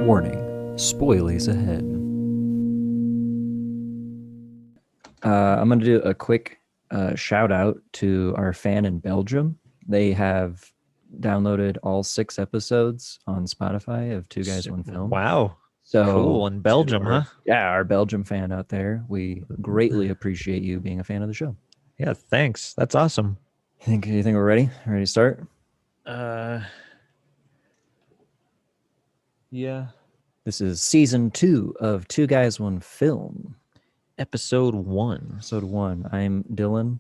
Warning, spoilies ahead. I'm going to do a quick shout out to our fan in Belgium. They have downloaded all 6 episodes on Spotify of Two Guys, One Film. Wow. So cool. In Belgium, huh? Yeah, our Belgium fan out there. We greatly appreciate you being a fan of the show. Yeah, thanks. That's awesome. You think we're ready? Ready to start? Yeah. This is season 2 of Two Guys, One Film. Episode 1. Episode 1. I'm Dylan.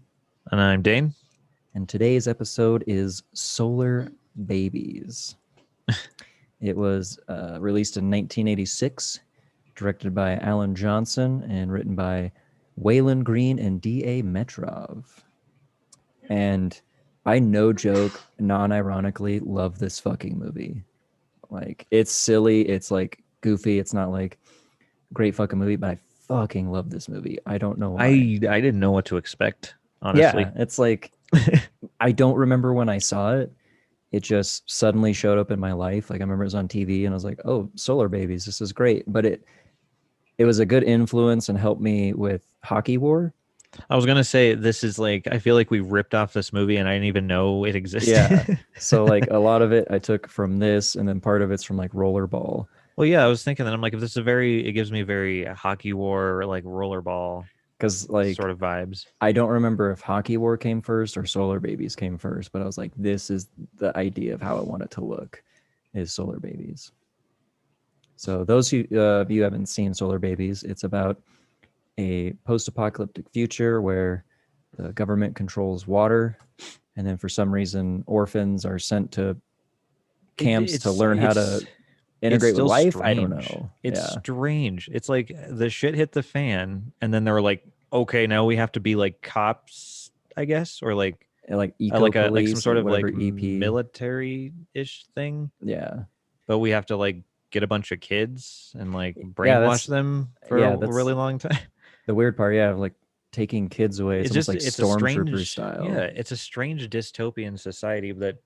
And I'm Dane. And today's episode is Solarbabies. It was released in 1986, directed by Alan Johnson, and written by Waylon Green and D.A. Metrov. And I, no joke, non-ironically, love this fucking movie. Like, it's silly, it's like goofy, it's not like great fucking movie, but I fucking love this movie. I don't know why. I didn't know what to expect, honestly. Yeah, it's like, I don't remember when I saw it. It just suddenly showed up in my life. Like, I remember it was on TV and I was like, oh, Solarbabies, this is great. But it was a good influence and helped me with Hockey War. I was going to say, this is like, I feel like we ripped off this movie and I didn't even know it existed. Yeah. So like a lot of it I took from this, and then part of it's from like Rollerball. Well, yeah, I was thinking that. I'm like, if this is it gives me very Hockey War, like Rollerball, because like sort of vibes. I don't remember if Hockey War came first or Solarbabies came first, but I was like, this is the idea of how I want it to look, is Solarbabies. So those of you haven't seen Solarbabies, it's about a post-apocalyptic future where the government controls water, and then for some reason orphans are sent to camps to learn how to integrate with life. Strange. I don't know. It's strange. It's like the shit hit the fan, and then they were like, okay, now we have to be like cops, I guess, or like eco-police, some sort of like EP military-ish thing. Yeah. But we have to like get a bunch of kids and like brainwash them for a really long time. The weird part, like taking kids away. It's just like stormtrooper style. Yeah, it's a strange dystopian society that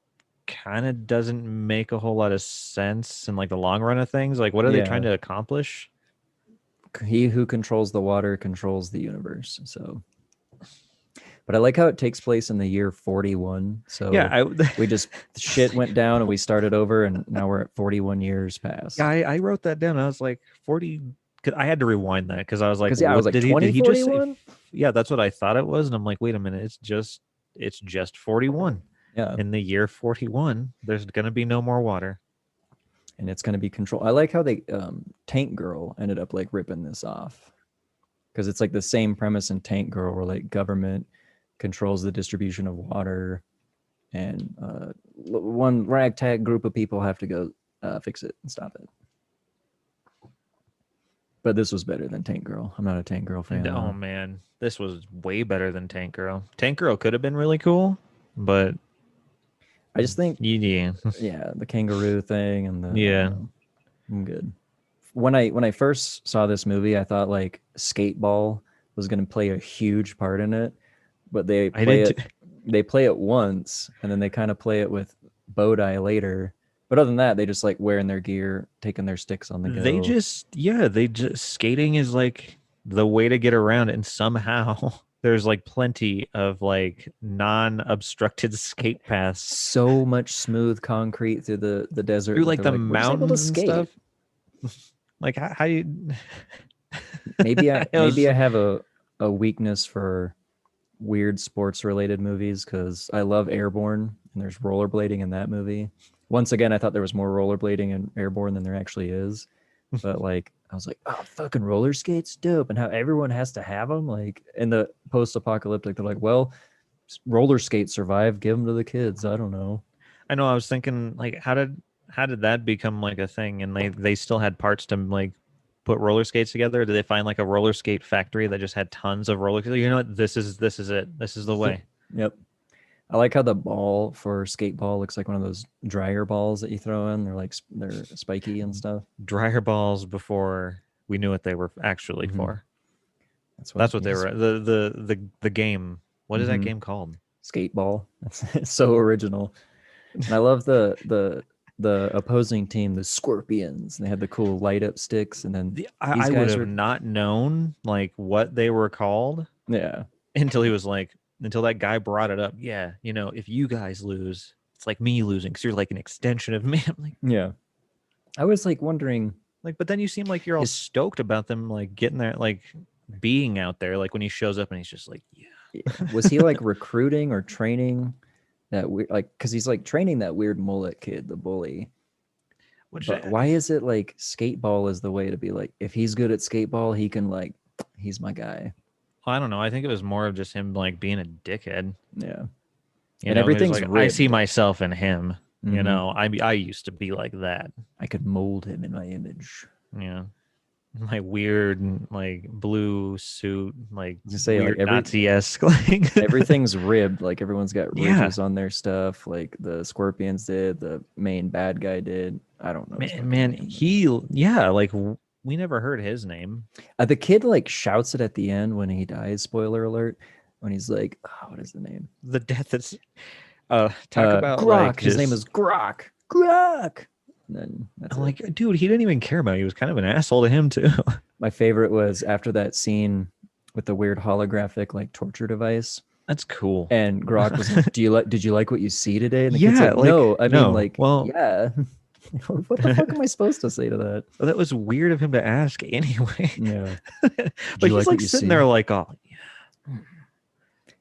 kind of doesn't make a whole lot of sense in like the long run of things. Like, what are they trying to accomplish? He who controls the water controls the universe. So, but I like how it takes place in the year 41. So yeah, we just shit went down and we started over, and now we're at 41 years past. Yeah, I wrote that down. I was like 40. Cause I had to rewind that because I was like, I was like, did he just say? Yeah, that's what I thought it was, and I'm like, wait a minute, it's just 41. Yeah, in the year 41, there's gonna be no more water, and it's gonna be controlled. I like how they Tank Girl ended up like ripping this off, because it's like the same premise in Tank Girl, where like government controls the distribution of water, and one ragtag group of people have to go fix it and stop it. But this was better than Tank Girl. I'm not a Tank Girl fan. Oh man, this was way better than Tank Girl. Tank Girl could have been really cool, but I just think the kangaroo thing and I'm good. When I first saw this movie, I thought like Skateball was going to play a huge part in it, but they play it once, and then they kind of play it with Bodhi later. But other than that, they just like wearing their gear, taking their sticks on the go. They just skating is like the way to get around, and somehow there's like plenty of like non-obstructed skate paths. So much smooth concrete through the desert, through like the mountains and stuff. Like how you? maybe I have a weakness for weird sports related movies, because I love Airborne, and there's rollerblading in that movie. Once again, I thought there was more rollerblading in Airborne than there actually is. But like, I was like, oh, fucking roller skates, dope. And how everyone has to have them. Like in the post-apocalyptic, they're like, well, roller skates survive. Give them to the kids. I don't know. I know. I was thinking, like, how did that become like a thing? And they still had parts to like put roller skates together. Did they find like a roller skate factory that just had tons of roller skates? You know what? This is it. This is the way. Yep. I like how the ball for skateball looks like one of those dryer balls that you throw in. They're spiky and stuff. Dryer balls before we knew what they were actually for. That's what they were. The game. What is that game called? Skateball. It's so original. And I love the the opposing team, the Scorpions, and they had the cool light up sticks, and then I would have not known like what they were called yeah. until until that guy brought it up. Yeah, if you guys lose, it's like me losing because you're like an extension of me. I'm like, Yeah. I was like wondering, but then you seem like you're all stoked about them like getting there, like being out there, like when he shows up and he's just like, yeah. Was he like recruiting or training that because he's like training that weird mullet kid, the bully. But why is it like skateball is the way to be like, if he's good at skateball, he can like, he's my guy. I don't know. I think it was more of just him like being a dickhead. Yeah. And everything's like, I see myself in him. Mm-hmm. I used to be like that. I could mold him in my image. Yeah. My weird like blue suit, like weird like Nazi-esque. Everything's ribbed. Like everyone's got ridges on their stuff. Like the Scorpions did, the main bad guy did. I don't know. Like we never heard his name. The kid like shouts it at the end when he dies. Spoiler alert. When he's like, what is the name? The death that's talk about Grok. Like, his name is Grok. Grok. And then I'm like, dude, he didn't even care about it. He was kind of an asshole to him too. My favorite was after that scene with the weird holographic like torture device. That's cool. And Grok was like, did you like what you see today? And the kid's like, no, I mean like, well, yeah. What the fuck am I supposed to say to that? Well, that was weird of him to ask anyway. Yeah. But he's like sitting there like, oh yeah.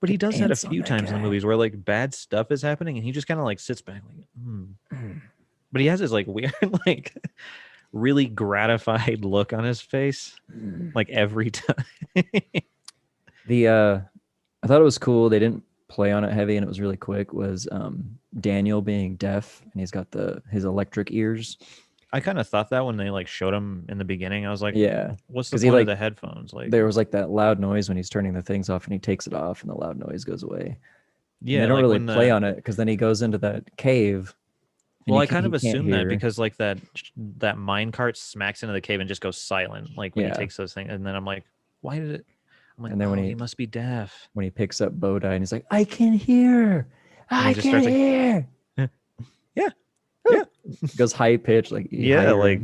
But he does that a few times in the movies where like bad stuff is happening and he just kind of like sits back like, But he has this like weird, like really gratified look on his face, like every time. I thought it was cool. They didn't play on it heavy and it was really quick. Was Daniel being deaf and he's got his electric ears. I kind of thought that when they like showed him in the beginning. I was like, yeah, what's the point of the headphones? Like there was like that loud noise when he's turning the things off and he takes it off and the loud noise goes away. Yeah, and they don't really play on it because then he goes into that cave. Well, I kind of assumed that because like that mine cart smacks into the cave and just goes silent, like when he takes those things. And then I'm like, why did it? I'm like, and then when he must be deaf. When he picks up Bodhi and he's like, I can hear, I can hear. Yeah. Goes high pitch, like like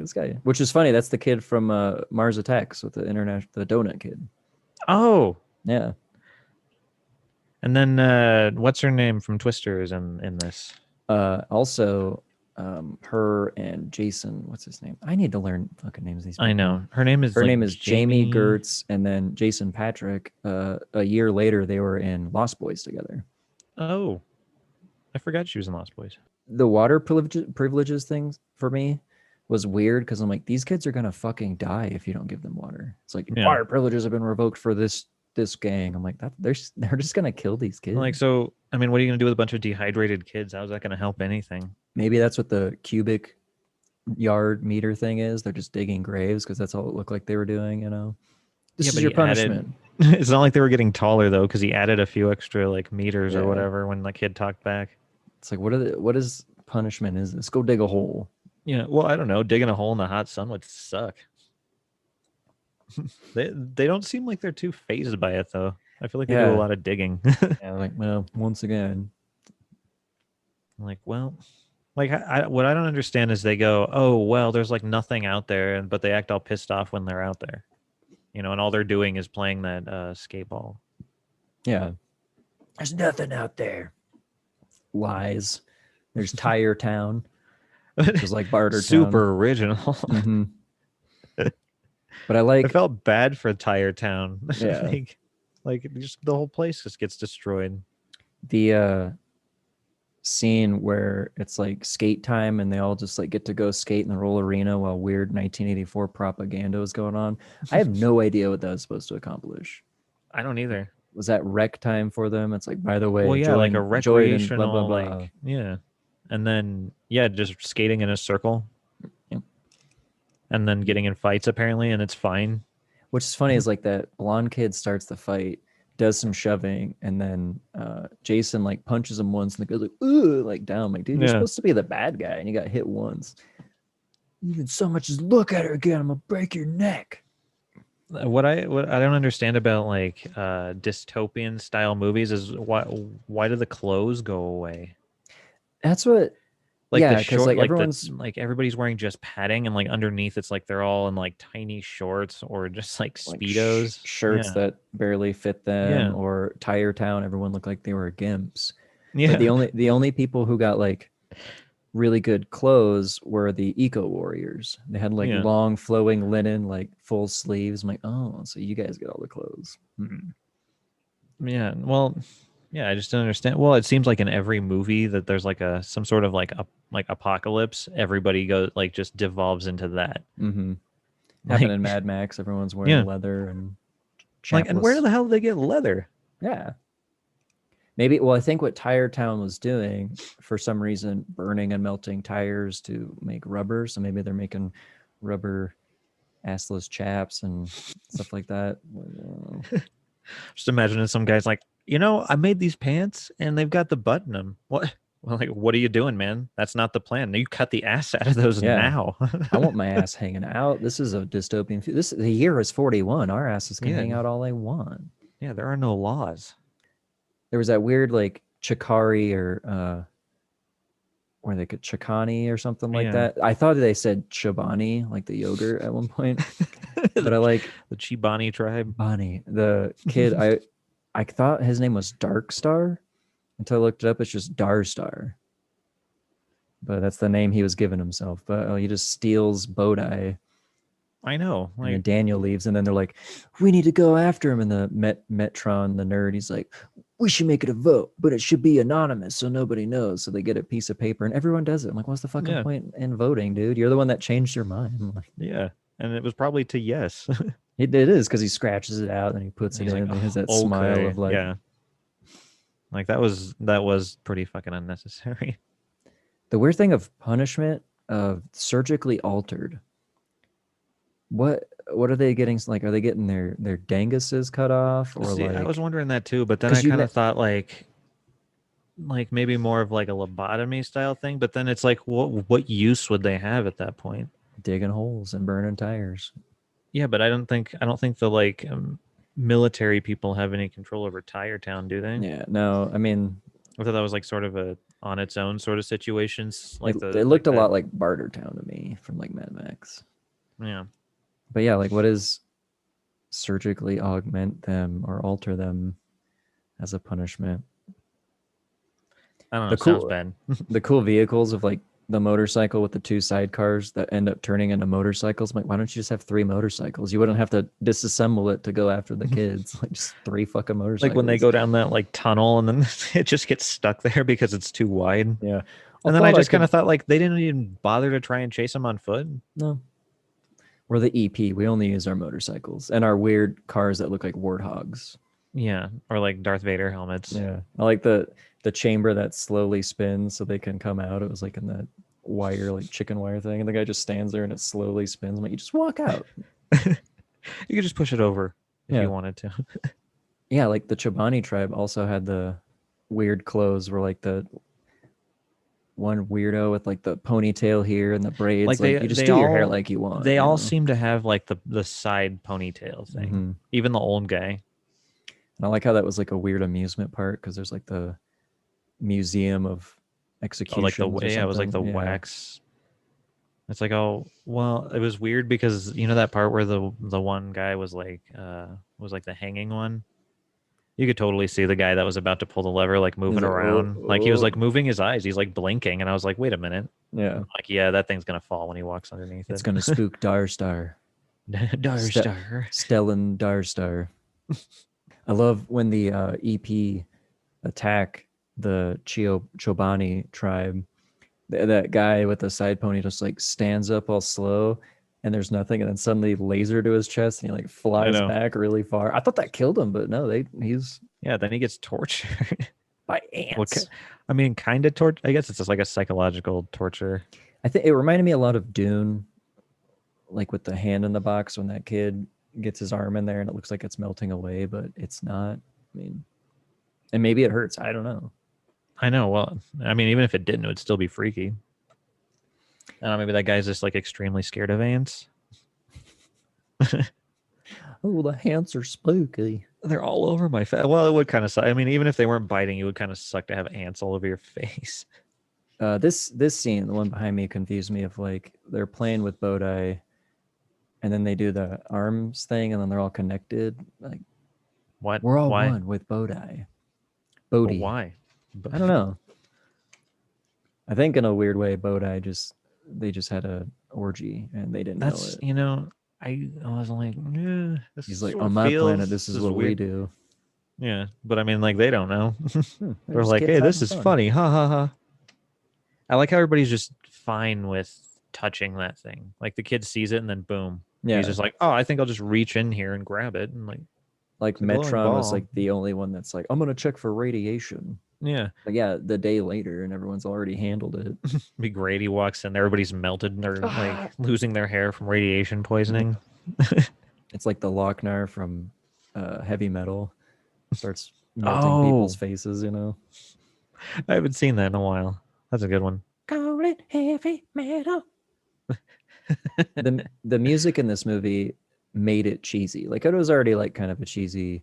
this guy. Which is funny. That's the kid from Mars Attacks with the donut kid. Oh, yeah. And then what's her name from Twister is in this. Also, her and Jason. What's his name? I need to learn fucking names of these people. I know her name is Jamie Gertz, and then Jason Patrick. A year later, they were in Lost Boys together. Oh, I forgot she was in Lost Boys. The water privileges things for me was weird because I'm like, these kids are gonna fucking die if you don't give them water. It's like water privileges have been revoked for this gang. I'm like, they're just gonna kill these kids. Like, so I mean, what are you gonna do with a bunch of dehydrated kids? How's that gonna help anything? Maybe that's what the cubic yard meter thing is. They're just digging graves because that's all it looked like they were doing. This is your punishment. It's not like they were getting taller though, because he added a few extra like meters or whatever when the kid talked back. It's like, what is punishment? Is this? Go dig a hole. Yeah, well, I don't know. Digging a hole in the hot sun would suck. They don't seem like they're too phased by it though. I feel like they do a lot of digging. Like, well, once again, like, well, like what I don't understand is they go, oh well, there's like nothing out there, but they act all pissed off when they're out there, and all they're doing is playing that skateball. Yeah, there's nothing out there. Lies. There's Tire Town, which is like Barter Town. Super original. Mm-hmm. But I felt bad for Tire Town. Yeah. like just the whole place just gets destroyed. The scene where it's like skate time and they all just like get to go skate in the roller arena while weird 1984 propaganda is going on. I have no idea what that was supposed to accomplish. I don't either. Was that rec time for them? It's like, by the way, like a recreational, blah, blah, blah. like, yeah. And then, just skating in a circle. Yep. And then getting in fights, apparently, and it's fine. Which is funny is like that blonde kid starts the fight, does some shoving, and then Jason like punches him once, and the guy's like, ooh, like down. I'm like, dude, you're supposed to be the bad guy, and you got hit once. Even so much as look at her again, I'm gonna break your neck. What I don't understand about like dystopian style movies is why do the clothes go away? That's what Like Yeah, the 'cause, short, like, like everyone's- like everybody's wearing just padding, and like underneath it's like they're all in like tiny shorts or just like like speedos. shirts Yeah, that barely fit them, yeah, or Tire Town, everyone looked like they were gimps. But yeah, the only people who got like really good clothes were the eco warriors. They had like yeah. long flowing linen, like full sleeves. I'm like, oh, so you guys get all the clothes. Yeah, well, yeah, I just don't understand. Well, it seems like in every movie that there's like a some sort of like a like apocalypse, everybody goes like just devolves into that. Mm-hmm. Happened Like, in Mad Max. Everyone's wearing yeah, leather and like, and where chapless. the hell did they get leather? Yeah. Maybe, well, I think what Tire Town was doing for some reason, burning and melting tires to make rubber. So maybe they're making rubber assless chaps and stuff like that. Just imagining some guys like, I made these pants and they've got the button them. What? Well, like, what are you doing, man? That's not the plan. You cut the ass out of those Yeah. now. I want my ass hanging out. This is a dystopian. The year is 41. Our asses can Yeah. hang out all they want. Yeah, there are no laws. There was that weird like Chikari or they could Chikani or something like Yeah. that. I thought they said Chobani, like the yogurt at one point. But I like The Chibani tribe. Bonnie. The kid, I thought his name was Dark Star until I looked it up. It's just Darstar. But that's the name he was giving himself. But he just steals Bodai. I know. And then Like, Daniel leaves, and then they're like, "We need to go after him." And the Metron, the nerd, he's like, "We should make it a vote, but it should be anonymous so nobody knows." So they get a piece of paper, and everyone does it. I'm like, "What's the fucking Yeah. point in voting, dude? You're the one that changed your mind." I'm like, yeah. And it was probably to yes. it is because he scratches it out and he puts it He's in. like, And he has that "Oh, smile okay, of like, yeah." Like that was pretty fucking unnecessary. the weird thing of punishment of surgically altered. What are they getting? Like, are they getting their danguses cut off, or See, like? I was wondering that too, but then 'Cause I you kind ma- of thought like maybe more of like a lobotomy style thing, but then it's like what use would they have at that point? digging holes and burning tires. Yeah, but I don't think the like military people have any control over Tire Town, do they? Yeah, no, I mean, I thought that was like sort of a on its own sort of situations, like it looked a that. lot like Barter Town to me from like Mad Max. Yeah, But yeah, like what is surgically augment them or alter them as a punishment? I don't know. The Sounds cool- bad. The cool vehicles of like the motorcycle with the two sidecars that end up turning into motorcycles. I'm like, why don't you just have 3 motorcycles? You wouldn't have to disassemble it to go after the kids. Like just 3 fucking motorcycles. Like when they go down that like tunnel and then it just gets stuck there because it's too wide. Yeah. And then I just kind of thought like they didn't even bother to try and chase them on foot. No. We're the EP. We only use our motorcycles and our weird cars that look like warthogs. Yeah, or like Darth Vader helmets. Yeah. I like the chamber that slowly spins so they can come out. It was like in that wire, like chicken wire thing. And the guy just stands there and it slowly spins. I'm like, you just walk out. You could just push it over if Yeah. you wanted to. Yeah, like the Chobani tribe also had the weird clothes where like the one weirdo with like the ponytail here and the braids. Like, Like, you just they do your hair all- like you want. They you all know? seem to have like the side ponytail thing. Mhm. Even the old guy. And I like how that was like a weird amusement park because there's like the museum of Oh, executions. like or it was like the something. Yeah. wax. It's like, oh well, it was weird because that part where the one guy was like the hanging one. You could totally see the guy that was about to pull the lever like moving like, around. "Oh, Like he was oh." like moving his eyes. He's like blinking, and I was like, wait a minute. Yeah. I'm like, yeah, that thing's gonna fall when he walks underneath It's it. gonna spook Darstar. Darstar. Stellan Darstar. I love when the EP attack the Chobani tribe. That guy with the side pony just like stands up all slow and there's nothing, and then suddenly laser to his chest and he like flies know. back really far. I thought that killed him, but no, he's Yeah, then he gets tortured. by ants. I mean, kind of torture. I guess it's just like a psychological torture. I think it reminded me a lot of Dune, like with the hand in the box when that kid gets his arm in there and it looks like it's melting away, but it's not. I mean, and maybe it hurts. I don't know. I know. Well, I mean, even if it didn't, it would still be freaky. I don't know, maybe that guy's just like extremely scared of ants. Oh, the ants are spooky. They're all over my face. Well, it would kind of suck. I mean, even if they weren't biting, it would kind of suck to have ants all over your face. This scene, the one behind me, confused me. Of like they're playing with Bodhi, and then they do the arms thing, and then they're all connected. Like What? we're all Why? one with Bodhi. But Bodhi. why? I don't know. I think in a weird way, Bodhi they just had a orgy and they didn't know That's it. I was like, this He's like, sort on of my planet, feels- this is what we weird. do. Yeah, but I mean, like they don't know. They're just like, kids hey, this having is fun. funny, ha ha ha. I like how everybody's just fine with touching that thing. Like the kid sees it and then boom, Yeah, he's just like, oh, I think I'll just reach in here and grab it and like like it's a glowing Metron was ball. like the only one that's like, I'm gonna check for radiation. Yeah, But yeah, the day later, and everyone's already handled it. be great. He walks in, everybody's melted and they're like losing their hair from radiation poisoning. It's like the Lochnar from Heavy Metal starts melting people's faces. You know, I haven't seen that in a while. That's a good one. call it heavy metal. The music in this movie made it cheesy. Like it was already like kind of a cheesy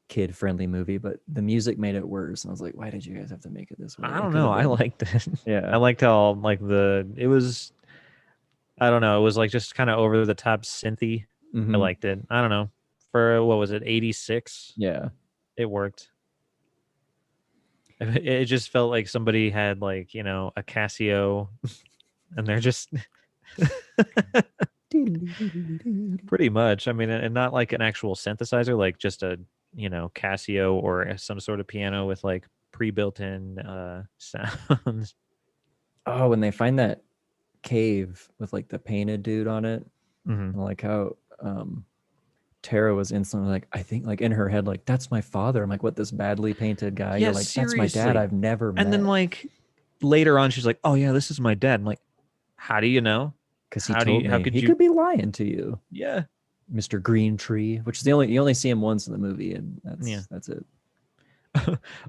kid friendly movie, but the music made it worse. And I was like, why did you guys have to make it this way? I don't know. I liked it. Yeah. I liked how like it was. I don't know. It was like just kind of over the top synthy. I liked it. I don't know. For what was it? 86. Yeah. It worked. It just felt like somebody had like a Casio, and they're just pretty much. I mean, and not like an actual synthesizer, like just a Casio or some sort of piano with like pre-built-in sounds. Oh, when they find that cave with like the painted dude on it, and like how Tara was instantly like, I think like in her head, like, that's my father. I'm like, what, this badly painted guy? Yeah, you're like, that's my dad. seriously. I've never met. And then like later on, she's like, oh yeah, this is my dad. I'm like, how do you know? Because he told me. How could he you? could be lying to you. Yeah. Mr. Green Tree, which is you only see him once in the movie, and that's it.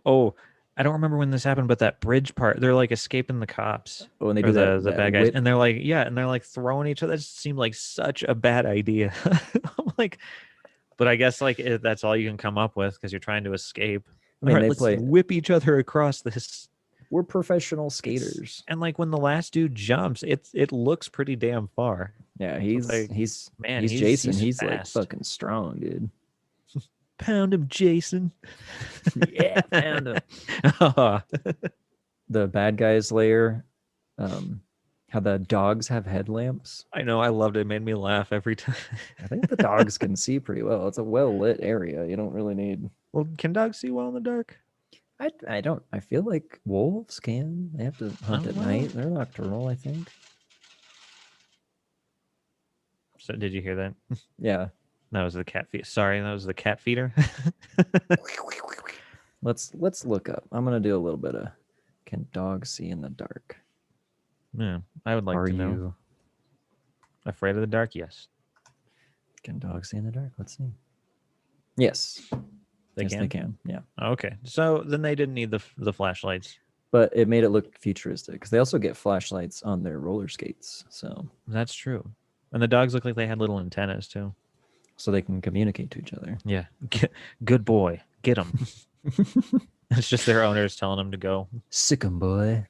Oh, I don't remember when this happened, but that bridge part, they're like escaping the cops. Oh, and they do the that bad guys, whip. and they're like throwing each other. That just seemed like such a bad idea. I'm like, but I guess like that's all you can come up with because you're trying to escape. I mean, let's whip each other across this. We're professional skaters. And like when the last dude jumps, it looks pretty damn far. Yeah, he's Jason. He's like fucking strong, dude. Pound him, Jason. Yeah, pound him. The bad guys lair, how the dogs have headlamps. I know, I loved it. It made me laugh every time. I think the dogs can see pretty well. It's a well lit area. You don't really need. Well, can dogs see well in the dark? I don't. I feel like wolves can. They have to hunt at night. They're nocturnal, I think. So did you hear that? Yeah. That was the cat feed. Sorry, that was the cat feeder. Let's look up. I'm gonna do a little bit of can dogs see in the dark? Yeah, I would like to know. You afraid of the dark? Yes. Can dogs see in the dark? Let's see. Yes. They can. Yeah. Okay. So then they didn't need the flashlights. But it made it look futuristic because they also get flashlights on their roller skates. So that's true. And the dogs look like they had little antennas too. So they can communicate to each other. Yeah. Good boy. Get them. It's just their owners telling them to go. Sick 'em, boy.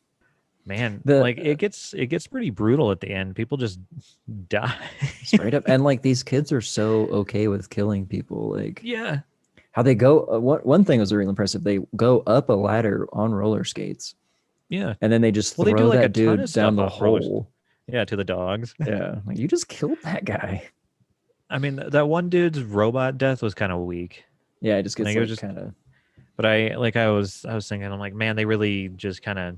Man, like it gets pretty brutal at the end. People just die. Straight up. And like these kids are so okay with killing people. Like, yeah. How they go, one thing was really impressive. They go up a ladder on roller skates. Yeah. And then they just throw do like that dude down the hole. Yeah, to the dogs. Yeah. Like, you just killed that guy. I mean, that one dude's robot death was kind of weak. Yeah, it just gets like, kind of. But I was thinking, I'm like, man, they really just kind of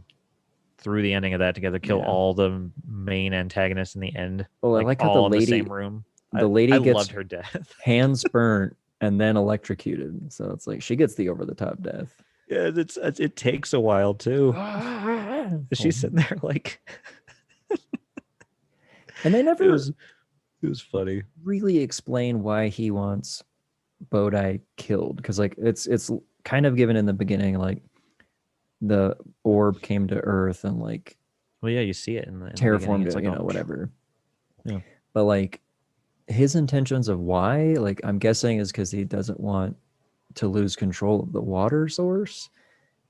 threw the ending of that together, kill all the main antagonists in the end. Oh, I like how the lady in the same room. The lady gets loved her death. hands burnt and then electrocuted. So it's like she gets the over the top death. Yeah, it takes a while too. She's sitting there like, and they never. It was funny. Really explain why he wants Bodhi killed, because like it's kind of given in the beginning, like the orb came to Earth and like, well, yeah, you see it in the terraformed it, like, whatever. Yeah, but like his intentions of why, like I'm guessing, is because he doesn't want to lose control of the water source.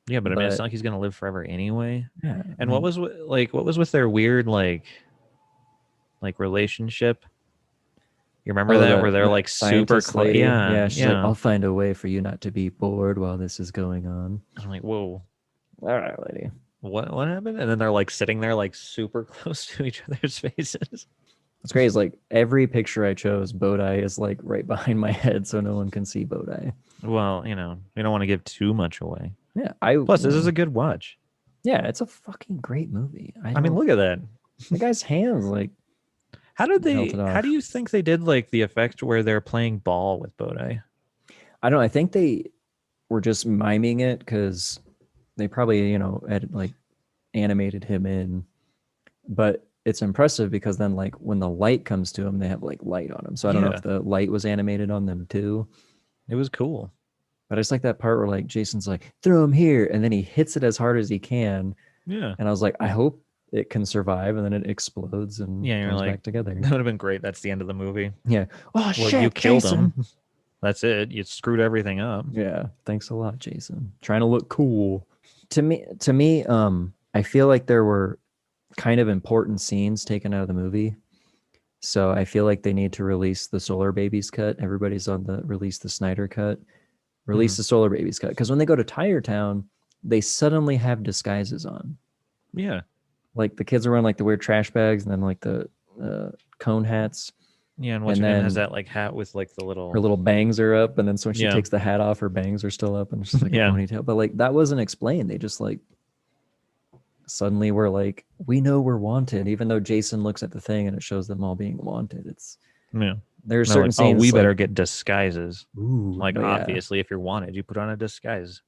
Yeah, but I mean, it's But not like he's gonna live forever anyway. yeah, I And mean, what was with their weird like relationship? You remember oh, that where they're the like super scientist close? lady. Yeah, Yeah, she's like, yeah. I'll find a way for you not to be bored while this is going on. I'm like, whoa, All right, lady. what happened? And then they're like sitting there like super close to each other's faces. What's great is like every picture I chose, Bodai is like right behind my head, so no one can see Bodai. Well, we don't want to give too much away. Yeah, Plus, this is a good watch. yeah, it's a fucking great movie. I mean, look at that. The guy's hands like melted How do off. you think they did like the effect where they're playing ball with Bodai? I don't know. I think they were just miming it because they probably, had like animated him in. But it's impressive because then like when the light comes to him, they have like light on him. So I don't know Yeah. if the light was animated on them too. It was cool. But it's like that part where like Jason's like, throw him here, and then he hits it as hard as he can. Yeah. And I was like, I hope it can survive, and then it explodes and Yeah, you're comes like, back together. that would have been great. That's the end of the movie. Yeah. Oh Well, shit! you killed Jason. him. That's it. You screwed everything up. Yeah. Thanks a lot, Jason. Trying to look cool. To me, I feel like there were kind of important scenes taken out of the movie. So I feel like they need to release the Solarbabies cut. Everybody's on the release the Snyder cut. Release the Solarbabies cut. Because when they go to Tire Town, they suddenly have disguises on. Yeah. Like the kids are wearing like the weird trash bags and then like the cone hats. Yeah, and what's her name has that like hat with like the little Her little bangs are up, and then so when she Yeah. takes the hat off, her bangs are still up, and it's just like Yeah. a ponytail. But like that wasn't explained. They just like suddenly were like, we know we're wanted, even though Jason looks at the thing and it shows them all being wanted. It's Yeah. there's They're certain like, oh, scenes we like, better get disguises. ooh, Like but yeah. obviously, if you're wanted, you put on a disguise.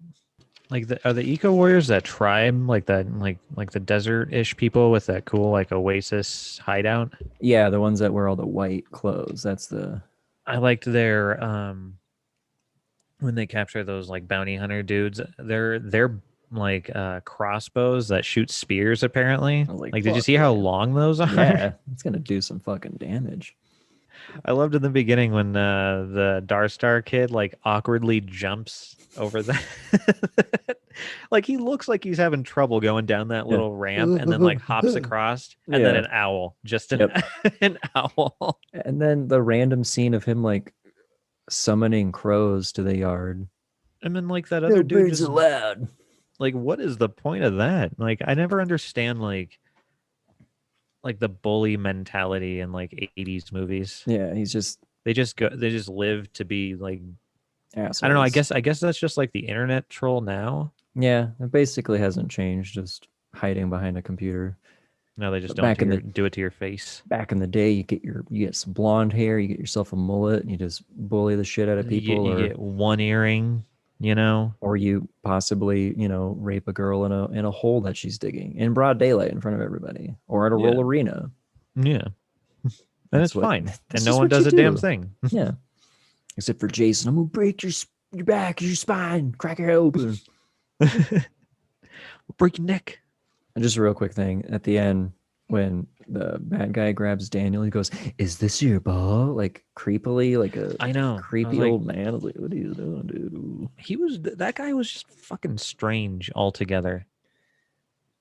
Like are the eco warriors that tribe like that like the desert-ish people with that cool like oasis hideout? Yeah, the ones that wear all the white clothes. That's the I liked their when they capture those like bounty hunter dudes. They're like crossbows that shoot spears apparently. I was like, Like did you fuck see how yeah. long those are? Yeah, it's gonna do some fucking damage. I loved in the beginning when the Darstar kid like awkwardly jumps over that. Like he looks like he's having trouble going down that little ramp and then like hops across and then Yeah. an owl, just an, an owl. And then the random scene of him like summoning crows to the yard. And then like that other dude just loud. like what is the point of that? Like I never understand like the bully mentality in like 80s movies. Yeah, he's just They just live to be like assholes. I don't know, I guess that's just like the internet troll now. Yeah, it basically hasn't changed, just hiding behind a computer. No, they just But don't do it to your face. Back in the day, you get some blonde hair, you get yourself a mullet, and you just bully the shit out of people. You get one earring, you know, or you possibly, rape a girl in a hole that she's digging in broad daylight in front of everybody, or at a roll arena. Yeah, and it's fine, and no one does a damn thing. Yeah, except for Jason. I'm gonna break your back, your spine, crack your head open, break your neck. And just a real quick thing at the end when the bad guy grabs Daniel, he goes, "Is this your ball?" Like creepily, like a creepy old man. I was like, "What are you doing, dude?" That guy was just fucking strange altogether.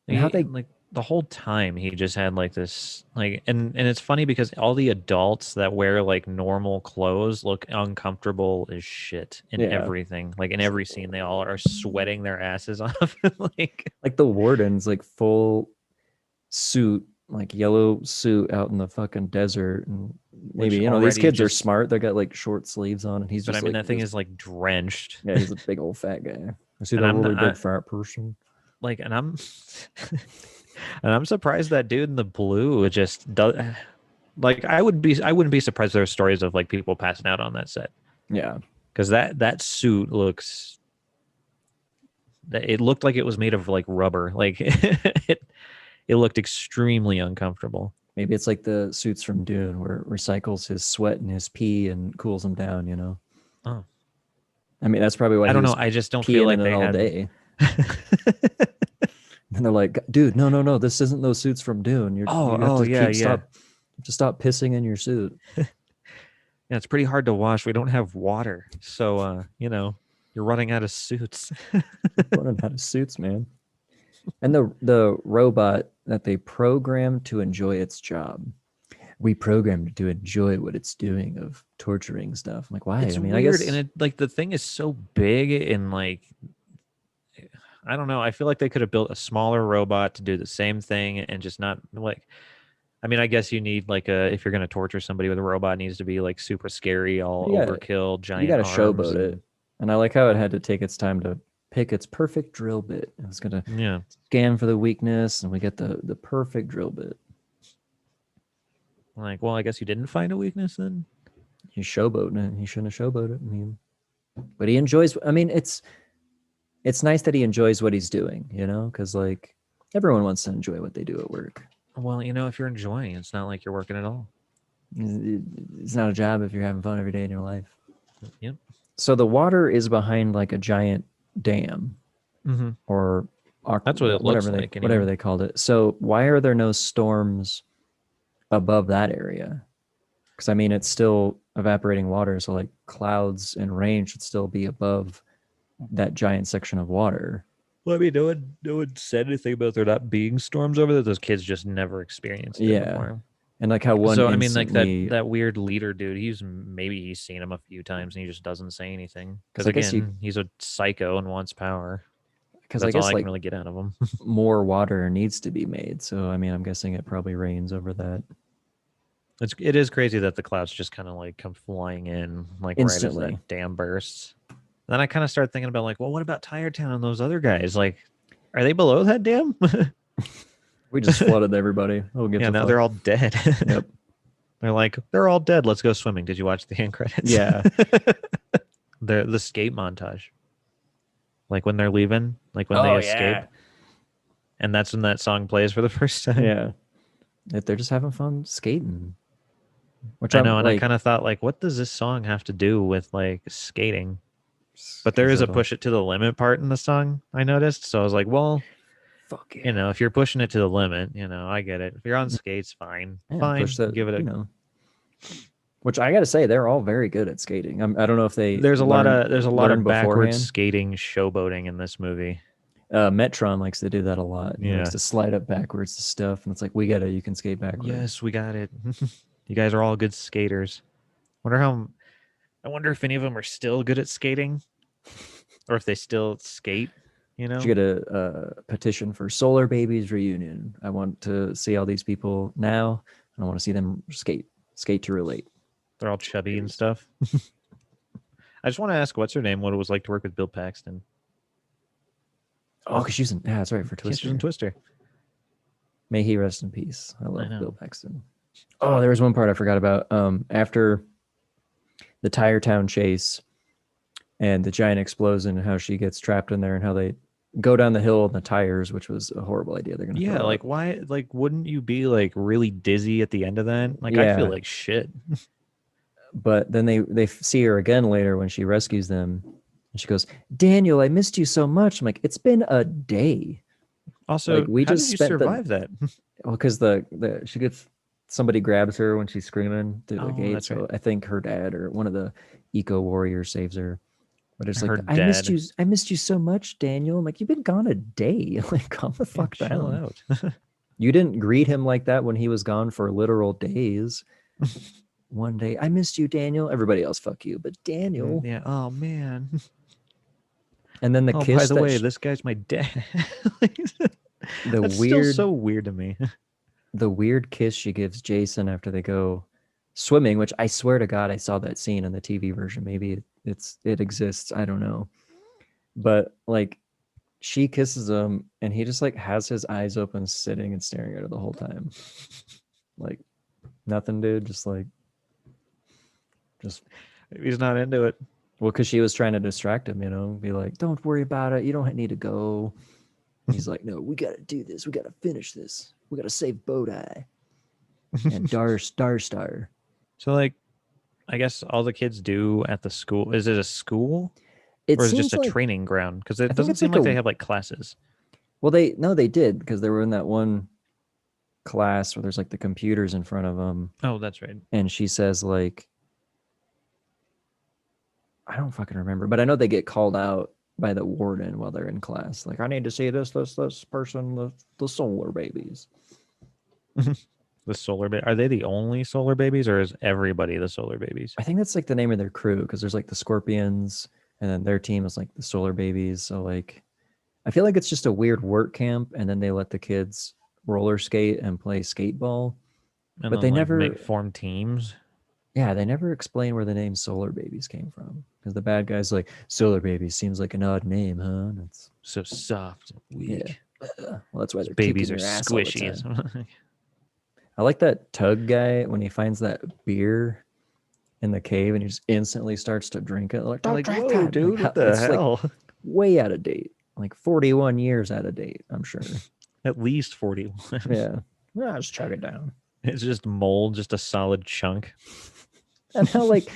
And The whole time he just had like this like and it's funny because all the adults that wear like normal clothes look uncomfortable as shit in everything. Like in every scene they all are sweating their asses off. like the warden's like full suit, like yellow suit out in the fucking desert, and maybe these kids are smart. They got like short sleeves on, and he's just. But I mean, like, that thing is like drenched. Yeah, he's a big old fat guy. I see that really big fat person. Like, and I'm, and I'm surprised that dude in the blue just does. Like, I wouldn't be surprised if there are stories of like people passing out on that set. Yeah, because that suit looks. It looked like it was made of like rubber. Like it looked extremely uncomfortable. Maybe it's like the suits from Dune, where it recycles his sweat and his pee and cools him down. Oh, I mean that's probably why. I don't know. I just don't feel like they all day. And they're like, dude, no, this isn't those suits from Dune. You have to stop pissing in your suit. Yeah, it's pretty hard to wash. We don't have water, so You're running out of suits. Running out of suits, man. And the robot that they programmed to enjoy its job. We programmed it to enjoy what it's doing of torturing stuff. I'm like, why? It's I mean, I weird, guess and it like the thing is so big and like I don't know. I feel like they could have built a smaller robot to do the same thing and just not like. I mean, I guess you need like a if you're gonna torture somebody with a robot, it needs to be like super scary, all you gotta overkill, you giant gotta arms, showboat it. and And I like how it had to take its time to pick its perfect drill bit. It was gonna yeah. scan for the weakness, and we get the perfect drill bit. Like, well, I guess you didn't find a weakness then. He's showboating it. He shouldn't have showboated it. I mean, but he enjoys. I mean, it's nice that he enjoys what he's doing. You know, because like everyone wants to enjoy what they do at work. Well, if you're enjoying, it's not like you're working at all. It's not a job if you're having fun every day in your life. Yep. So the water is behind like a giant dam, Mm-hmm. or That's what it looks like. Anyway. Whatever they called it. So why are there no storms above that area? Because I mean, it's still evaporating water, so like clouds and rain should still be above that giant section of water. Well, I mean, no one said anything about there not being storms over there. Those kids just never experienced it before. And like how one So I mean, like instantly, that weird leader dude. He's seen him a few times and he just doesn't say anything because I guess again, he's a psycho and wants power. because That's I guess all I like can really get out of him. more water needs to be made. So I mean, I'm guessing it probably rains over that. It is crazy that the clouds just kind of like come flying in like Instantly. right as that dam bursts. Then I kind of start thinking about like, well, what about Tire Town and those other guys? Like, are they below that dam? We just flooded everybody. Oh, Yeah, now they're all dead. Yep. They're like, they're all dead. Let's go swimming. Did you watch the end credits? Yeah. The skate montage. Like when they're leaving, like when they escape. And that's when that song plays for the first time. Yeah. If they're just having fun skating. Which I know, and like, I kind of thought, like, what does this song have to do with like skating? But there is a push it to the limit part in the song, I noticed. So I was like, well, fuck yeah. if you're pushing it to the limit, I get it. If you're on skates, fine. Yeah, Fine. push that, Give it Which I gotta say, they're all very good at skating. I don't know if they there's a lot of learned backwards beforehand. skating showboating in this movie. Metron likes to do that a lot. He Yeah. likes to slide up backwards to stuff, and it's like, we get it. You can skate backwards. Yes, we got it. You guys are all good skaters. I wonder if any of them are still good at skating, or if they still skate. Should get a petition for Solarbabies reunion. I want to see all these people now, and I want to see them skate to relate. They're all chubby and stuff. I just want to ask, what's her name? What it was like to work with Bill Paxton? Oh, because she's in. Yeah, that's right, for Twister. She's in Twister. May he rest in peace. I love know. Bill Paxton. Oh, there was one part I forgot about. After the Tire Town chase and the giant explosion, and how she gets trapped in there, and how they go down the hill in the tires, which was a horrible idea. They're gonna Yeah, throw like up. why? Like, wouldn't you be like really dizzy at the end of that? Like, I feel Yeah. like shit. But then they see her again later when she rescues them, and she goes, "Daniel, I missed you so much." I'm like, "It's been a day." Also, Like, we how just did you spent survive that? Well, because she gets somebody grabs her when she's screaming through the gate. That's So right. I think her dad or one of the eco warriors saves her. But it's Her like, I dad. missed you so much, Daniel. I'm like, you've been gone a day. Like, calm the fuck Chill down. out. You didn't greet him like that when he was gone for literal days. One day, I missed you, Daniel. Everybody else, fuck you, but Daniel. Yeah. Oh man. And then the Oh, kiss. by the that way, sh- this guy's my dad. the That's weird, still so weird to me. the weird kiss she gives Jason after they go swimming, which I swear to God, I saw that scene in the TV version. Maybe it exists. I don't know. But like, she kisses him, and he just like has his eyes open, sitting and staring at her the whole time. Like, nothing, dude. Just He's not into it. well, because she was trying to distract him, be like, "Don't worry about it. You don't need to go." And he's like, "No, we got to do this. We got to finish this. We got to save Bodai and Star." So, like, I guess all the kids do at the school. Is it a school? It Or is it seems just a like, training ground? Because I it think doesn't it's seem like like a- they have like classes. well, they did, because they were in that one class where there's like the computers in front of them, Oh, that's right. and she says like, I don't fucking remember, but I know they get called out by the warden while they're in class. Like, I need to see this person, the solar babies. The solar baby. Are they the only solar babies, or is everybody the solar babies? I think that's like the name of their crew because there's like the Scorpions, and then their team is like the solar babies. So like, I feel like it's just a weird work camp, and then they let the kids roller skate and play skateball, And but then they like never, form teams. yeah, they never explain where the name Solar Babies came from. Because the bad guy's like, Solar Babies seems like an odd name, huh? And it's So soft, and weak. well, that's why they're Babies kicking are your ass all the squishy. time. I like that Tug guy when he finds that beer in the cave and he just instantly starts to drink it. Like, don't like, drink whoa, that, dude, like, what the it's hell? like way out of date, like 41 years out of date. I'm sure. At least 41. Yeah, just chug it down. It's just mold, just a solid chunk. And how like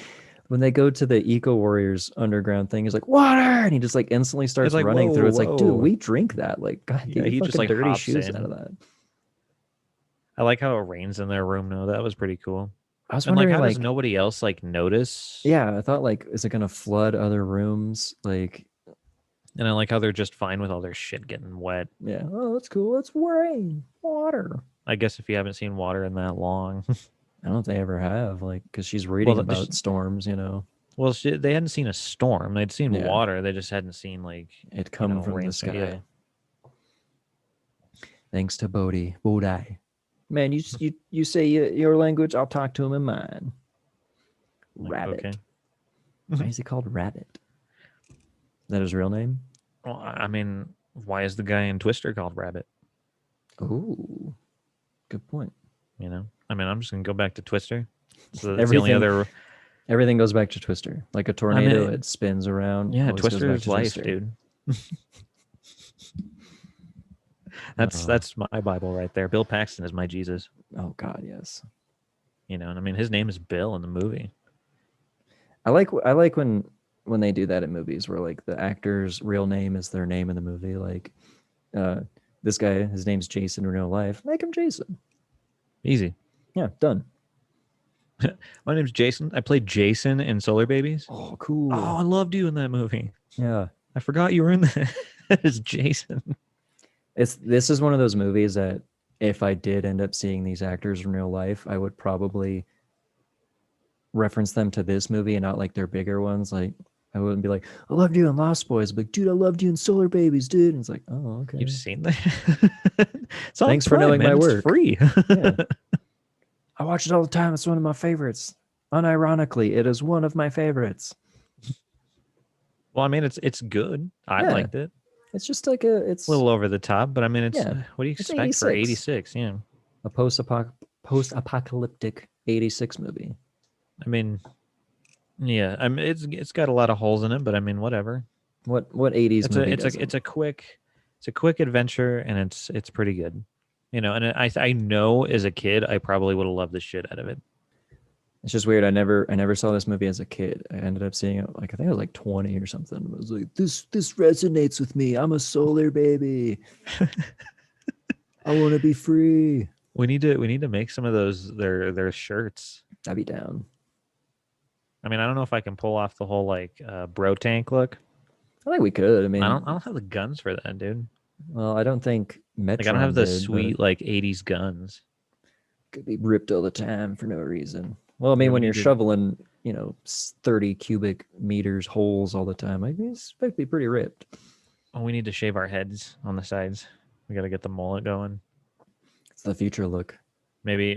when they go to the Eco Warriors underground thing, he's like water, and he just like instantly starts like, running through. whoa, It's like, dude, whoa. we drink that. Like, God, Yeah, get your he just, fucking like, dirty hops shoes in. out of that. I like how it rains in their room though. That was pretty cool. I was And like, wondering, how like, does nobody else like notice? yeah, I thought like, is it gonna flood other rooms? Like, And I like how they're just fine with all their shit getting wet. yeah, oh, that's cool. It's rain, water. I guess if you haven't seen water in that long. I don't know if they ever have, like, because she's reading Well, about storms, you know. well, they hadn't seen a storm. They'd seen Yeah. water. They just hadn't seen like It come from rain. the sky. Yeah. Thanks to Bodhi. Man, you say your language, I'll talk to him in mine. Like, Rabbit. okay. Why is he called Rabbit? Is that his real name? Well, I mean, why is the guy in Twister called Rabbit? Oh, good point. You know, I mean, I'm just gonna go back to Twister. So that's the only other. Everything goes back to Twister. Like a tornado, it spins around. Yeah, always goes back Twister's to life, Twister. dude. That's my Bible right there. Bill Paxton is my Jesus. Oh God, yes. You know, and I mean, his name is Bill in the movie. I like when they do that in movies where like the actor's real name is their name in the movie. Like this guy, his name's Jason in real life. Make him Jason. Easy. Yeah, done. My name's Jason. I played Jason in Solarbabies. Oh, cool. Oh, I loved you in that movie. Yeah. I forgot you were in that. As Jason. This is one of those movies that if I did end up seeing these actors in real life, I would probably reference them to this movie and not like their bigger ones. Like I wouldn't be like, I loved you in Lost Boys. I'd be like, dude, I loved you in Solar Babies, dude. And it's like, oh, okay. You've seen that? Thanks for knowing my work. It's free. Yeah. I watch it all the time. It's one of my favorites. Unironically, it is one of my favorites. Well, I mean, it's good. I Yeah. liked it. It's just like it's A little over the top, but I mean, it's Yeah. what do you It's expect for 86. 86? Yeah. a post-apocalyptic 86 movie. I mean, yeah. I mean, it's got a lot of holes in it, but I mean, whatever. What 80s movie It's a quick adventure, and it's pretty good. You know, and I know as a kid I probably would have loved the shit out of it. It's just weird. I never saw this movie as a kid. I ended up seeing it like I think I was like 20 or something. I was like, this resonates with me. I'm a solar baby. I want to be free. We need to make some of those their shirts. I'd be down. I mean, I don't know if I can pull off the whole like bro tank look. I think we could. I mean, I don't have the guns for that, dude. Well, I don't think Metron Like I don't have the did, sweet but like 80s guns. could be ripped all the time for no reason. Well, I mean, Yeah, we when need you're to- shoveling, 30 cubic meters holes all the time, I guess it's supposed to be pretty ripped. Oh, we need to shave our heads on the sides. We got to get the mullet going. It's the future look. Maybe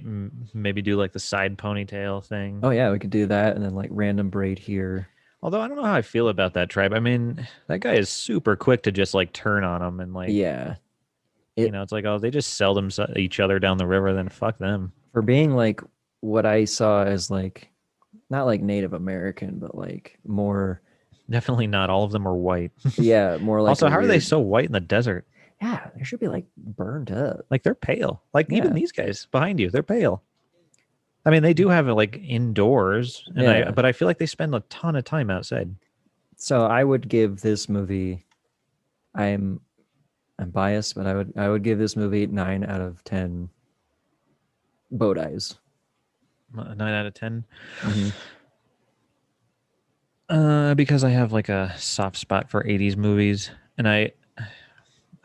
do like the side ponytail thing. Oh yeah, we could do that, and then like random braid here. Although I don't know how I feel about that tribe. I mean, that guy is super quick to just like turn on them and like, Yeah, it's like, oh, they just sell them each other down the river. Then fuck them. for being like what I saw as like not like Native American, but like more. Definitely not all of them are white. Yeah, more like. Also, a how are they weird- so white in the desert? Yeah, they should be like burned up. Like they're pale. Like even Yeah. these guys behind you, they're pale. I mean, they do have it like indoors, and Yeah. but I feel like they spend a ton of time outside. So I would give this movie. I'm biased, but I would give this movie 9 out of 10 bow ties. 9 out of 10. Mhm. Because I have like a soft spot for 80s movies, and I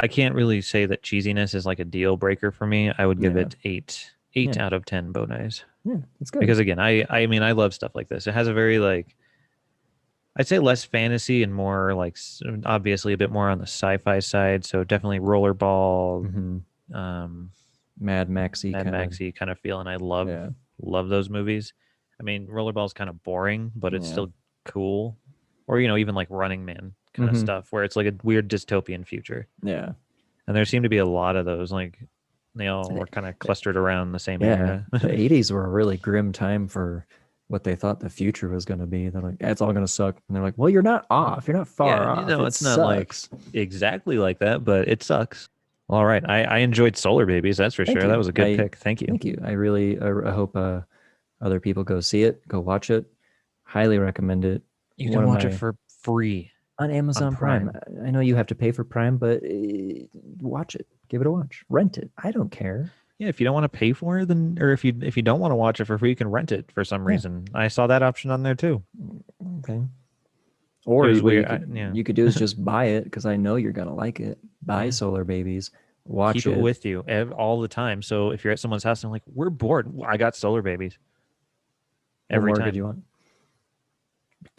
can't really say that cheesiness is like a deal breaker for me. I would give Yeah. it eight Yeah. out of 10 bow knives. Yeah, it's good. Because again, I mean I love stuff like this. It has a very like I'd say less fantasy and more like obviously a bit more on the sci-fi side. So definitely rollerball, Hmm. um, Mad Maxy Mad kind of. Maxy kind of feel, and I Yeah. love those movies. I mean, rollerball is kind of boring, but it's Yeah. still cool. Or even like Running Man kind of Hmm. stuff, where it's like a weird dystopian future. Yeah. And there seem to be a lot of those. Like they all were kind of clustered around the same Yeah. area. The 80s were a really grim time for what they thought the future was going to be. They're like, it's all going to suck. And they're like, well, you're not off. You're not far Yeah, off. It it's not like sucks. exactly like that, but it sucks. All right, I enjoyed Solarbabies, that's for Thank sure. That you. was a good pick. Thank you. Thank you. I really I hope other people go see it, go watch it. Highly recommend it. You One can of watch it my for free on Amazon on Prime. Prime. I know you have to pay for Prime, but watch it. Give it a watch. Rent it. I don't care. Yeah, if you don't want to pay for it, then or if you don't want to watch it for free, you can rent it for some Yeah. reason. I saw that option on there too. Okay. It Or was what weird. Yeah. you could do is just buy it because I know you're gonna like it. Buy Yeah. Solarbabies. Watch Keep it it. with you all the time. So if you're at someone's house and like, we're bored, I got Solarbabies. What Every more time. could you want?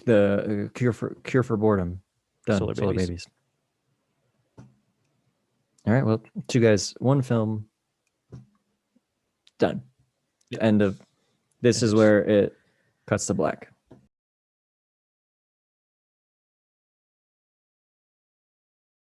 The cure for boredom. Done. Solarbabies. All right. Well, two guys, one film. Done. Yep. End of. This is where it cuts to black.